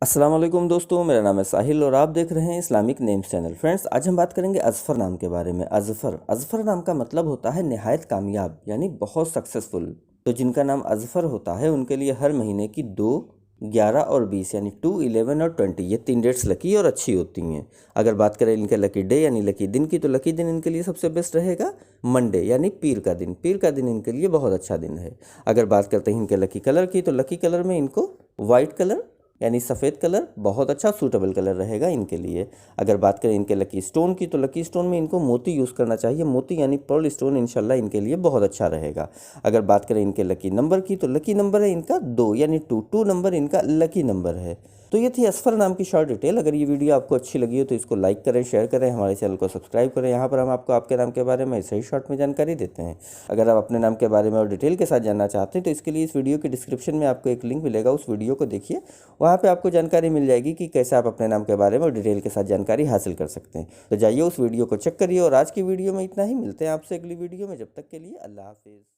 अस्सलाम वालेकुम दोस्तों, मेरा नाम है साहिल और आप देख रहे हैं इस्लामिक नेम्स चैनल। फ्रेंड्स, आज हम बात करेंगे अज़फ़र नाम के बारे में। अज़फ़र नाम का मतलब होता है निहायत कामयाब, यानी बहुत सक्सेसफुल। तो जिनका नाम अज़फ़र होता है उनके लिए हर महीने की 2, 11 और 20 यानी 2, 11 और 20 ये 3 डेट्स लकी और अच्छी होती हैं। अगर बात करें इनके लकी डे यानी लकी दिन की, तो लकी दिन इनके लिए सबसे बेस्ट रहेगा मंडे यानी पीर का दिन। पीर का दिन इनके लिए बहुत अच्छा दिन है। अगर बात करते हैं इनके लकी कलर की, तो लकी कलर में इनको वाइट कलर यानी सफ़ेद कलर बहुत अच्छा सूटेबल कलर रहेगा इनके लिए। अगर बात करें इनके लकी स्टोन की, तो लकी स्टोन में इनको मोती यूज़ करना चाहिए। मोती यानी पर्ल स्टोन इंशाल्लाह इनके लिए बहुत अच्छा रहेगा। अगर बात करें इनके लकी नंबर की, तो लकी नंबर है इनका 2 यानी 2 नंबर इनका लकी नंबर है। तो ये थी अज़फ़र नाम की शॉर्ट डिटेल। अगर ये वीडियो आपको अच्छी लगी हो तो इसको लाइक करें, शेयर करें, हमारे चैनल को सब्सक्राइब करें। यहाँ पर हम आपको आपके नाम के बारे में ऐसे ही शॉर्ट में जानकारी देते हैं। अगर आप अपने नाम के बारे में और डिटेल के साथ जानना चाहते हैं तो इसके लिए इस वीडियो के डिस्क्रिप्शन में आपको एक लिंक मिलेगा, उस वीडियो को देखिए। वहाँ पे आपको जानकारी मिल जाएगी कि कैसे आप अपने नाम के बारे में और डिटेल के साथ जानकारी हासिल कर सकते हैं। तो जाइए उस वीडियो को चेक करिए। और आज की वीडियो में इतना ही। मिलते हैं आपसे अगली वीडियो में। जब तक के लिए अल्लाह हाफिज़।